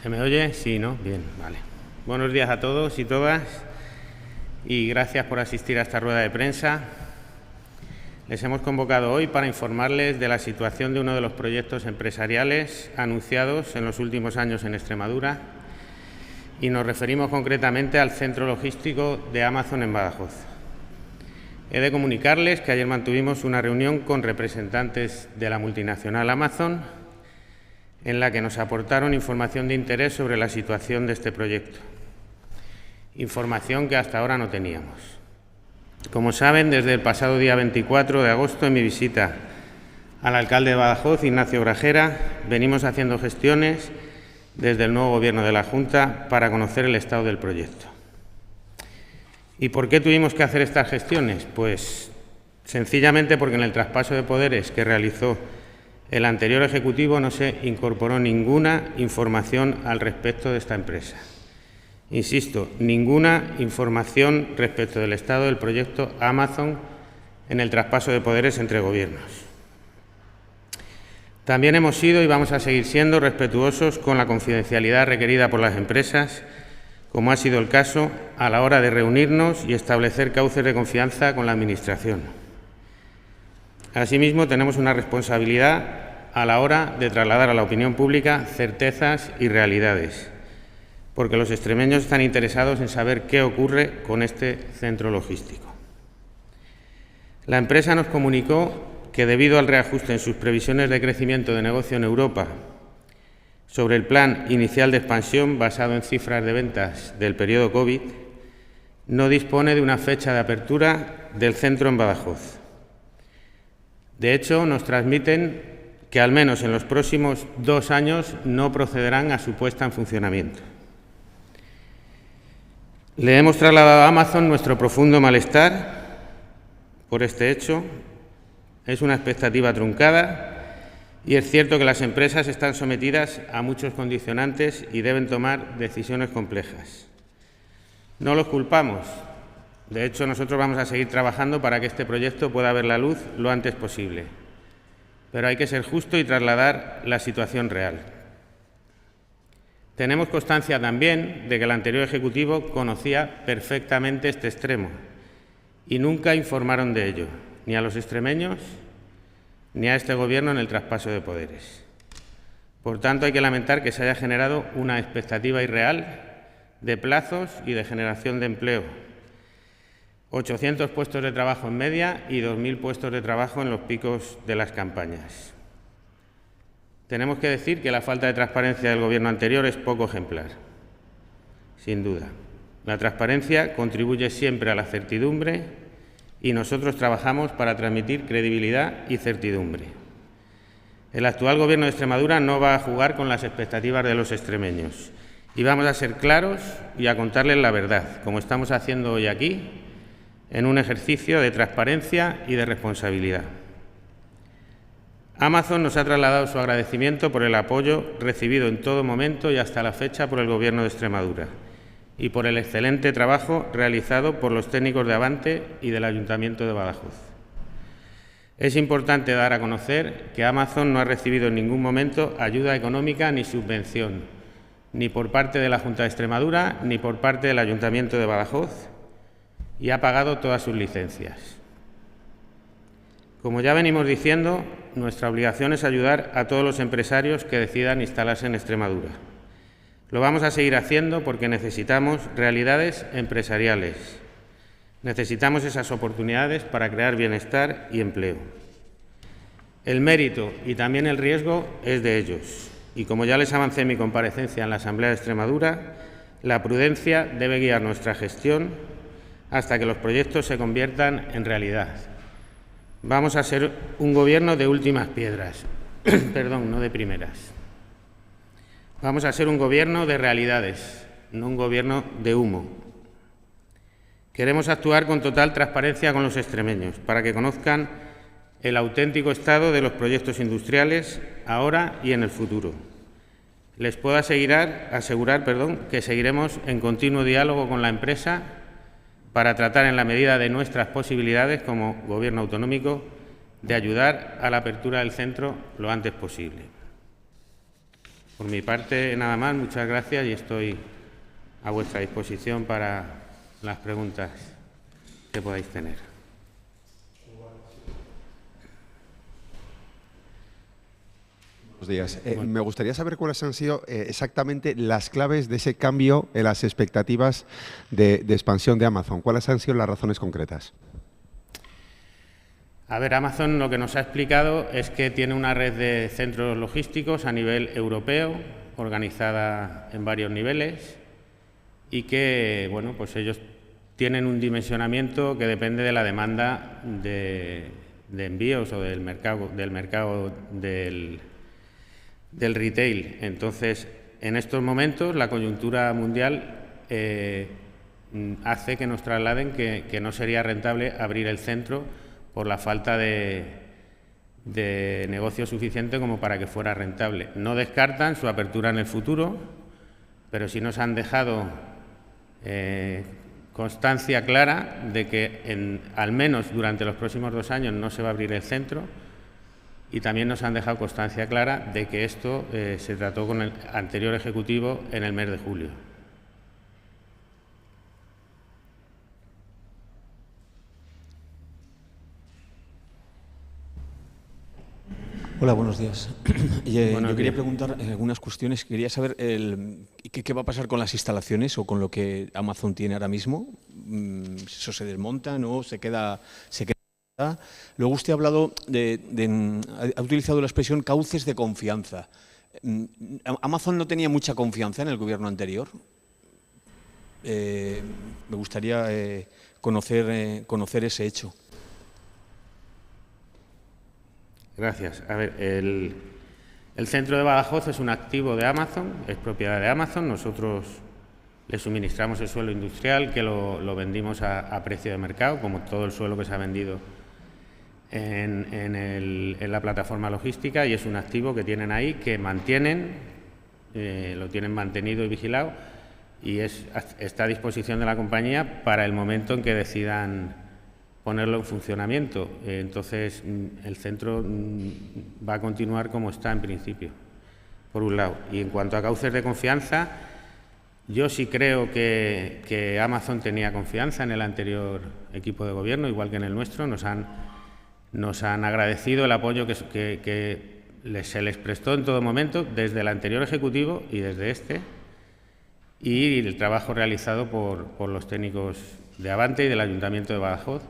¿Se me oye? Sí, ¿no? Bien, vale. Buenos días a todos y todas y gracias por asistir a esta rueda de prensa. Les hemos convocado hoy para informarles de la situación de uno de los proyectos empresariales anunciados en los últimos años en Extremadura y nos referimos concretamente al centro logístico de Amazon en Badajoz. He de comunicarles que ayer mantuvimos una reunión con representantes de la multinacional Amazon en la que nos aportaron información de interés sobre la situación de este proyecto, información que hasta ahora no teníamos. Como saben, desde el pasado día 24 de agosto, en mi visita al alcalde de Badajoz, Ignacio Grajera, venimos haciendo gestiones desde el nuevo Gobierno de la Junta para conocer el estado del proyecto. ¿Y por qué tuvimos que hacer estas gestiones? Pues sencillamente porque en el traspaso de poderes que realizó el anterior Ejecutivo no se incorporó ninguna información al respecto de esta empresa. Insisto, ninguna información respecto del estado del proyecto Amazon en el traspaso de poderes entre gobiernos. También hemos sido y vamos a seguir siendo respetuosos con la confidencialidad requerida por las empresas, como ha sido el caso a la hora de reunirnos y establecer cauces de confianza con la Administración. Asimismo, tenemos una responsabilidad a la hora de trasladar a la opinión pública certezas y realidades, porque los extremeños están interesados en saber qué ocurre con este centro logístico. La empresa nos comunicó que debido al reajuste en sus previsiones de crecimiento de negocio en Europa sobre el plan inicial de expansión basado en cifras de ventas del periodo COVID, no dispone de una fecha de apertura del centro en Badajoz. De hecho, nos transmiten que al menos en los próximos 2 años no procederán a su puesta en funcionamiento. Le hemos trasladado a Amazon nuestro profundo malestar por este hecho. Es una expectativa truncada y es cierto que las empresas están sometidas a muchos condicionantes y deben tomar decisiones complejas. No los culpamos. De hecho, nosotros vamos a seguir trabajando para que este proyecto pueda ver la luz lo antes posible. Pero hay que ser justo y trasladar la situación real. Tenemos constancia también de que el anterior Ejecutivo conocía perfectamente este extremo y nunca informaron de ello, ni a los extremeños ni a este Gobierno en el traspaso de poderes. Por tanto, hay que lamentar que se haya generado una expectativa irreal de plazos y de generación de empleo. 800 puestos de trabajo en media y 2.000 puestos de trabajo en los picos de las campañas. Tenemos que decir que la falta de transparencia del Gobierno anterior es poco ejemplar, sin duda. La transparencia contribuye siempre a la certidumbre y nosotros trabajamos para transmitir credibilidad y certidumbre. El actual Gobierno de Extremadura no va a jugar con las expectativas de los extremeños y vamos a ser claros y a contarles la verdad, como estamos haciendo hoy aquí, en un ejercicio de transparencia y de responsabilidad. Amazon nos ha trasladado su agradecimiento por el apoyo recibido en todo momento y hasta la fecha por el Gobierno de Extremadura y por el excelente trabajo realizado por los técnicos de Avante y del Ayuntamiento de Badajoz. Es importante dar a conocer que Amazon no ha recibido en ningún momento ayuda económica ni subvención, ni por parte de la Junta de Extremadura ni por parte del Ayuntamiento de Badajoz, y ha pagado todas sus licencias. Como ya venimos diciendo, nuestra obligación es ayudar a todos los empresarios que decidan instalarse en Extremadura. Lo vamos a seguir haciendo porque necesitamos realidades empresariales. Necesitamos esas oportunidades para crear bienestar y empleo. El mérito y también el riesgo es de ellos. Y como ya les avancé en mi comparecencia en la Asamblea de Extremadura, la prudencia debe guiar nuestra gestión hasta que los proyectos se conviertan en realidad. Vamos a ser un Gobierno de últimas piedras, perdón, no de primeras. Vamos a ser un Gobierno de realidades, no un Gobierno de humo. Queremos actuar con total transparencia con los extremeños para que conozcan el auténtico estado de los proyectos industriales ahora y en el futuro. Les puedo asegurar que seguiremos en continuo diálogo con la empresa para tratar, en la medida de nuestras posibilidades como Gobierno autonómico, de ayudar a la apertura del centro lo antes posible. Por mi parte, nada más. Muchas gracias y estoy a vuestra disposición para las preguntas que podáis tener. Buenos días. Me gustaría saber cuáles han sido exactamente las claves de ese cambio en las expectativas de expansión de Amazon. ¿Cuáles han sido las razones concretas? A ver, Amazon lo que nos ha explicado es que tiene una red de centros logísticos a nivel europeo, organizada en varios niveles, y que, bueno, pues ellos tienen un dimensionamiento que depende de la demanda de envíos o del mercado del retail. Entonces, en estos momentos, la coyuntura mundial hace que nos trasladen que no sería rentable abrir el centro por la falta de negocio suficiente como para que fuera rentable. No descartan su apertura en el futuro, pero sí nos han dejado constancia clara de que al menos durante los próximos 2 años no se va a abrir el centro, y también nos han dejado constancia clara de que esto se trató con el anterior ejecutivo en el mes de julio. Hola, buenos días. Yo quería preguntar algunas cuestiones. Quería saber qué va a pasar con las instalaciones o con lo que Amazon tiene ahora mismo. ¿Eso se desmonta, no? ¿Se queda? Luego usted ha hablado ha utilizado la expresión cauces de confianza. ¿Amazon no tenía mucha confianza en el gobierno anterior? Me gustaría conocer ese hecho. Gracias. A ver, el centro de Badajoz es un activo de Amazon, es propiedad de Amazon. Nosotros le suministramos el suelo industrial, que lo vendimos a precio de mercado, como todo el suelo que se ha vendido en la plataforma logística, y es un activo que tienen ahí, que mantienen, lo tienen mantenido y vigilado, y está a disposición de la compañía para el momento en que decidan ponerlo en funcionamiento. Entonces, el centro va a continuar como está en principio, por un lado. Y en cuanto a cauces de confianza, yo sí creo que Amazon tenía confianza en el anterior equipo de gobierno, igual que en el nuestro. Nos han agradecido el apoyo que se les prestó en todo momento, desde el anterior ejecutivo y desde este, y el trabajo realizado por los técnicos de Avante y del Ayuntamiento de Badajoz.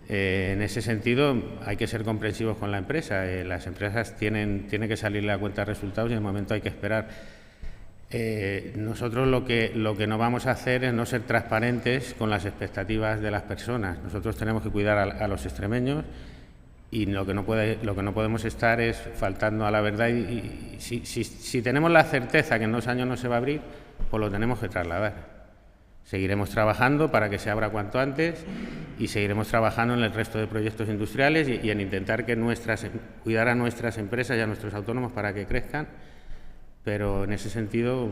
En ese sentido, hay que ser comprensivos con la empresa. Las empresas tienen que salirle a cuenta de resultados y de momento hay que esperar. Nosotros lo que no vamos a hacer es no ser transparentes con las expectativas de las personas. Nosotros tenemos que cuidar a los extremeños, y lo que no podemos estar es faltando a la verdad. Y si tenemos la certeza que en 2 años no se va a abrir, pues lo tenemos que trasladar. Seguiremos trabajando para que se abra cuanto antes, y seguiremos trabajando en el resto de proyectos industriales y en intentar cuidar a nuestras empresas y a nuestros autónomos para que crezcan, pero en ese sentido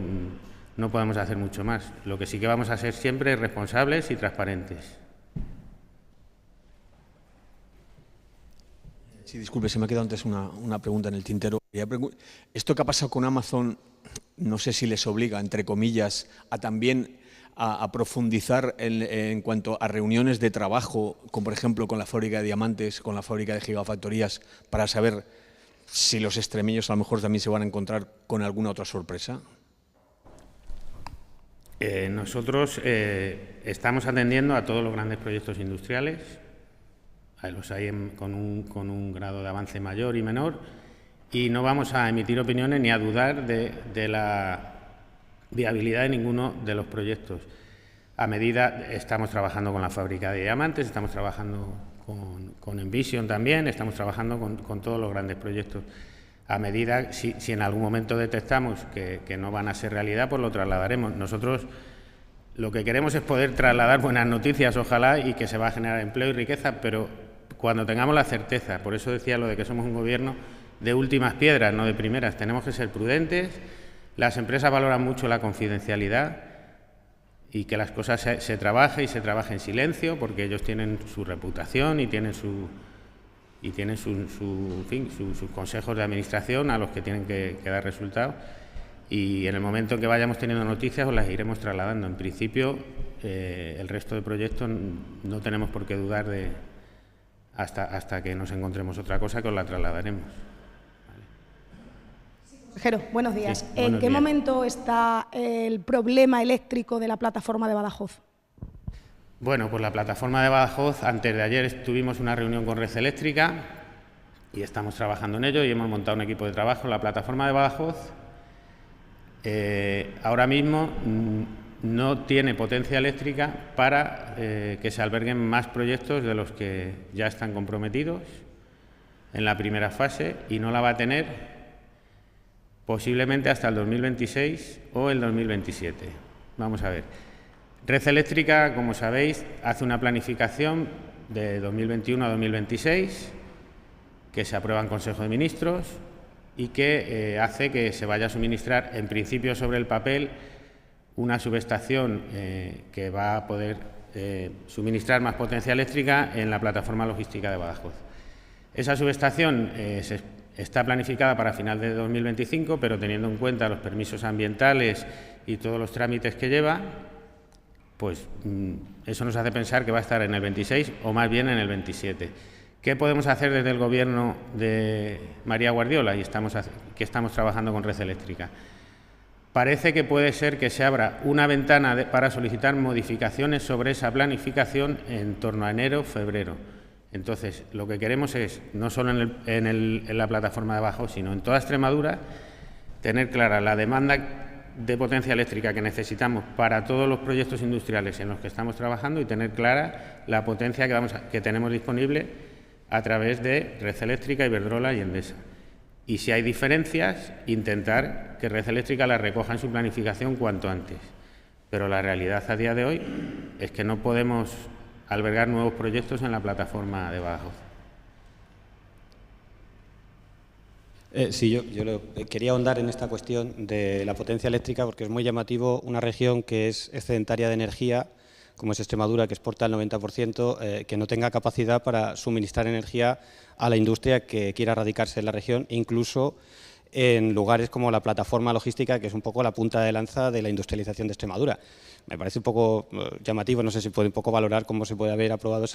no podemos hacer mucho más. Lo que sí que vamos a ser siempre es responsables y transparentes. Sí, disculpe, se me ha quedado antes una pregunta en el tintero. Esto que ha pasado con Amazon, no sé si les obliga, entre comillas, a también a profundizar en cuanto a reuniones de trabajo, como por ejemplo con la fábrica de diamantes, con la fábrica de gigafactorías, para saber si los extremeños a lo mejor también se van a encontrar con alguna otra sorpresa. Nosotros estamos atendiendo a todos los grandes proyectos industriales. Los hay con un grado de avance mayor y menor, y no vamos a emitir opiniones ni a dudar de la viabilidad de ninguno de los proyectos. Estamos trabajando con la fábrica de diamantes, estamos trabajando con Envision también, estamos trabajando con todos los grandes proyectos. Si en algún momento detectamos que no van a ser realidad, pues lo trasladaremos. Nosotros lo que queremos es poder trasladar buenas noticias, ojalá, y que se va a generar empleo y riqueza, pero cuando tengamos la certeza. Por eso decía lo de que somos un gobierno de últimas piedras, no de primeras. Tenemos que ser prudentes. Las empresas valoran mucho la confidencialidad y que las cosas se trabaje en silencio, porque ellos tienen su reputación y tienen sus consejos de administración a los que tienen que dar resultados. y en el momento en que vayamos teniendo noticias os las iremos trasladando. En principio, el resto de proyectos no tenemos por qué dudar de hasta que nos encontremos otra cosa que os la trasladaremos. Consejero, buenos días. Sí, ¿En qué momento está el problema eléctrico de la plataforma de Badajoz? Bueno, pues la plataforma de Badajoz, antes de ayer tuvimos una reunión con Red Eléctrica y estamos trabajando en ello y hemos montado un equipo de trabajo. La plataforma de Badajoz ahora mismo no tiene potencia eléctrica para que se alberguen más proyectos de los que ya están comprometidos en la primera fase, y no la va a tener posiblemente hasta el 2026 o el 2027. Vamos a ver. Red Eléctrica, como sabéis, hace una planificación de 2021 a 2026 que se aprueba en Consejo de Ministros y que hace que se vaya a suministrar, en principio sobre el papel, una subestación que va a poder suministrar más potencia eléctrica en la plataforma logística de Badajoz. Esa subestación está planificada para final de 2025, pero teniendo en cuenta los permisos ambientales y todos los trámites que lleva, pues eso nos hace pensar que va a estar en el 26 o más bien en el 27. ¿Qué podemos hacer desde el Gobierno de María Guardiola? Y que estamos trabajando con Red Eléctrica. Parece que puede ser que se abra una ventana para solicitar modificaciones sobre esa planificación en torno a enero, febrero. Entonces, lo que queremos es, no solo en la plataforma de Badajoz, sino en toda Extremadura, tener clara la demanda de potencia eléctrica que necesitamos para todos los proyectos industriales en los que estamos trabajando y tener clara la potencia que tenemos disponible a través de Red Eléctrica, Iberdrola y Endesa. Y si hay diferencias, intentar que Red Eléctrica las recoja en su planificación cuanto antes. Pero la realidad a día de hoy es que no podemos albergar nuevos proyectos en la plataforma de Badajoz. Sí, yo quería ahondar en esta cuestión de la potencia eléctrica porque es muy llamativo una región que es excedentaria de energía, como es Extremadura, que exporta el 90%, que no tenga capacidad para suministrar energía a la industria que quiera radicarse en la región, incluso en lugares como la plataforma logística, que es un poco la punta de lanza de la industrialización de Extremadura. Me parece un poco llamativo, no sé si puede un poco valorar cómo se puede haber aprobado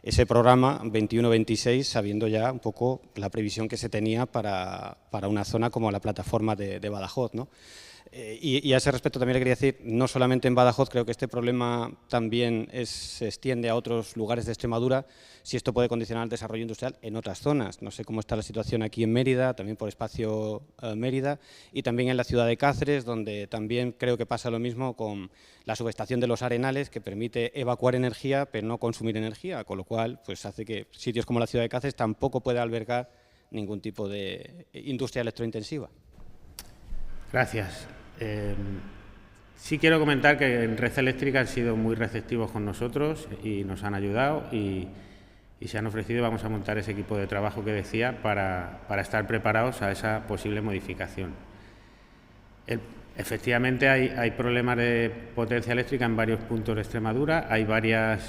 ese programa 21-26, sabiendo ya un poco la previsión que se tenía para una zona como la plataforma de Badajoz, ¿no? Y a ese respecto también le quería decir, no solamente en Badajoz, creo que este problema también se extiende a otros lugares de Extremadura, si esto puede condicionar el desarrollo industrial en otras zonas. No sé cómo está la situación aquí en Mérida, también por Espacio Mérida, y también en la ciudad de Cáceres, donde también creo que pasa lo mismo con la subestación de Los Arenales, que permite evacuar energía, pero no consumir energía, con lo cual pues hace que sitios como la ciudad de Cáceres tampoco pueda albergar ningún tipo de industria electrointensiva. Gracias. Sí quiero comentar que en Red Eléctrica han sido muy receptivos con nosotros y nos han ayudado y se han ofrecido. Vamos a montar ese equipo de trabajo que decía para estar preparados a esa posible modificación. Efectivamente hay problemas de potencia eléctrica en varios puntos de Extremadura, hay varios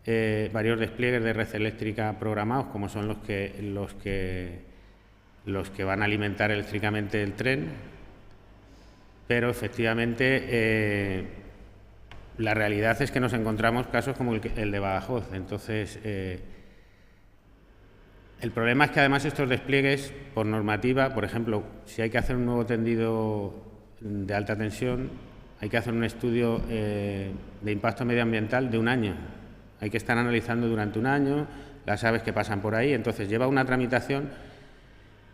despliegues de Red Eléctrica programados, como son los que van a alimentar eléctricamente el tren. Pero efectivamente la realidad es que nos encontramos casos como el de Badajoz. Entonces, el problema es que además estos despliegues, por normativa, por ejemplo, si hay que hacer un nuevo tendido de alta tensión, hay que hacer un estudio de impacto medioambiental de 1 año. Hay que estar analizando durante 1 año las aves que pasan por ahí. Entonces, lleva una tramitación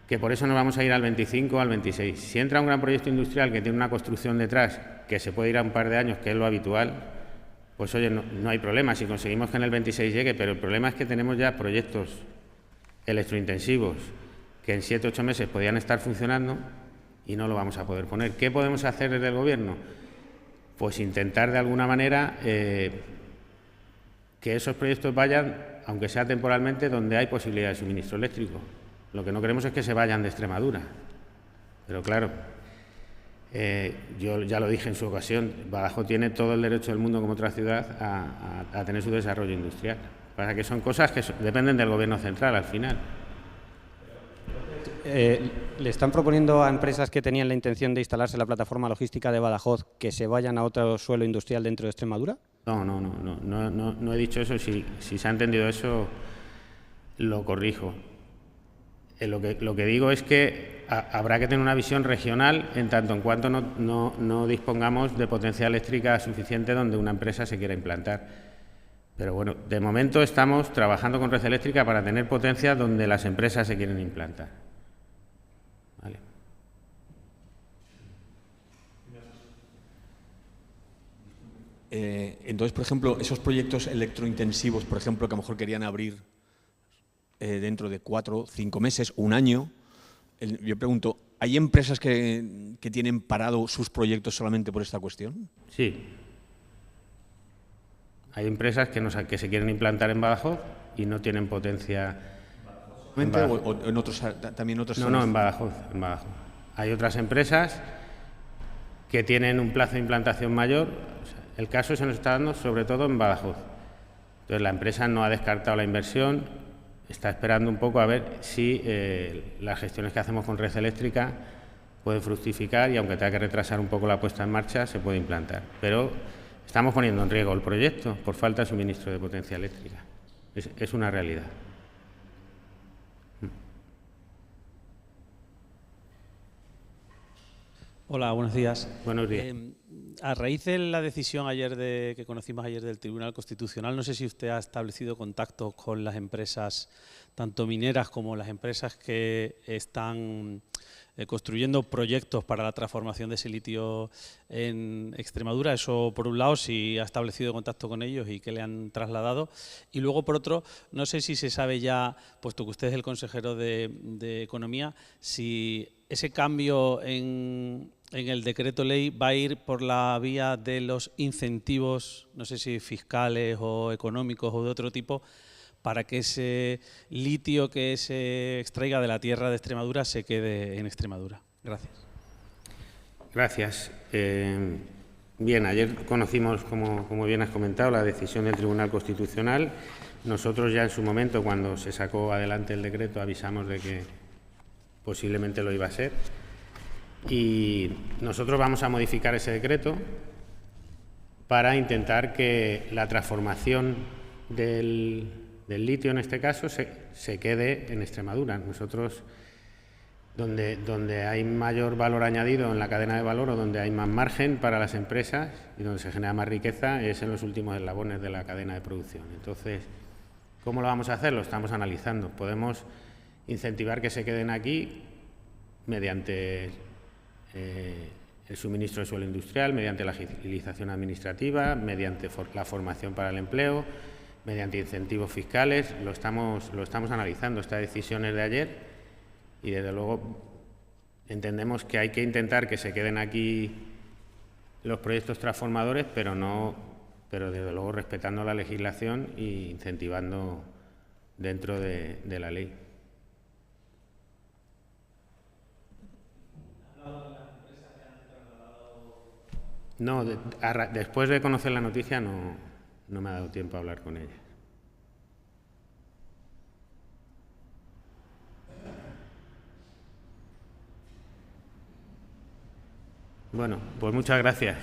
que por eso nos vamos a ir al 25 o al 26. Si entra un gran proyecto industrial que tiene una construcción detrás, que se puede ir a un par de años, que es lo habitual, pues oye, no hay problema si conseguimos que en el 26 llegue, pero el problema es que tenemos ya proyectos electrointensivos que en 7 o 8 meses podían estar funcionando y no lo vamos a poder poner. ¿Qué podemos hacer desde el Gobierno? Pues intentar de alguna manera que esos proyectos vayan, aunque sea temporalmente, donde hay posibilidad de suministro eléctrico. Lo que no queremos es que se vayan de Extremadura. Pero claro, yo ya lo dije en su ocasión, Badajoz tiene todo el derecho del mundo como otra ciudad a tener su desarrollo industrial. Para que son cosas que dependen del Gobierno central al final. ¿Le están proponiendo a empresas que tenían la intención de instalarse en la plataforma logística de Badajoz que se vayan a otro suelo industrial dentro de Extremadura? No he dicho eso. Si se ha entendido eso, lo corrijo. Lo que digo es que habrá que tener una visión regional en tanto en cuanto no dispongamos de potencia eléctrica suficiente donde una empresa se quiera implantar. Pero bueno, de momento estamos trabajando con Red Eléctrica para tener potencia donde las empresas se quieren implantar. Vale. Entonces, por ejemplo, esos proyectos electrointensivos, por ejemplo, que a lo mejor querían abrir dentro de 4 o 5 meses, un año, yo pregunto, ¿hay empresas que tienen parado sus proyectos solamente por esta cuestión? Sí. Hay empresas que se quieren implantar en Badajoz y no tienen potencia. ¿O en otros, también otras zonas? No, en Badajoz. Hay otras empresas que tienen un plazo de implantación mayor. O sea, el caso se nos está dando sobre todo en Badajoz. Entonces la empresa no ha descartado la inversión, está esperando un poco a ver si las gestiones que hacemos con Red Eléctrica pueden fructificar y aunque tenga que retrasar un poco la puesta en marcha, se puede implantar. Pero estamos poniendo en riesgo el proyecto por falta de suministro de potencia eléctrica. Es una realidad. Hola, buenos días. Buenos días. A raíz de la decisión que conocimos ayer del Tribunal Constitucional, no sé si usted ha establecido contactos con las empresas, tanto mineras como las empresas que están construyendo proyectos para la transformación de ese litio en Extremadura. Eso, por un lado, si ha establecido contacto con ellos y qué le han trasladado. Y luego, por otro, no sé si se sabe ya, puesto que usted es el consejero de Economía, si ese cambio en el decreto ley va a ir por la vía de los incentivos, no sé si fiscales o económicos o de otro tipo, para que ese litio que se extraiga de la tierra de Extremadura se quede en Extremadura. Gracias. Gracias. Bien, ayer conocimos, como bien has comentado, la decisión del Tribunal Constitucional. Nosotros ya en su momento, cuando se sacó adelante el decreto, avisamos de que posiblemente lo iba a ser. Y nosotros vamos a modificar ese decreto para intentar que la transformación del litio, en este caso, se quede en Extremadura. Nosotros, donde hay mayor valor añadido en la cadena de valor o donde hay más margen para las empresas y donde se genera más riqueza, es en los últimos eslabones de la cadena de producción. Entonces, ¿cómo lo vamos a hacer? Lo estamos analizando. Podemos incentivar que se queden aquí mediante el suministro de suelo industrial, mediante la agilización administrativa, mediante la formación para el empleo, mediante incentivos fiscales. Lo estamos analizando. Esta decisión es de ayer y, desde luego, entendemos que hay que intentar que se queden aquí los proyectos transformadores, pero desde luego respetando la legislación e incentivando dentro de la ley. No, después de conocer la noticia no me ha dado tiempo a hablar con ella. Bueno, pues muchas gracias.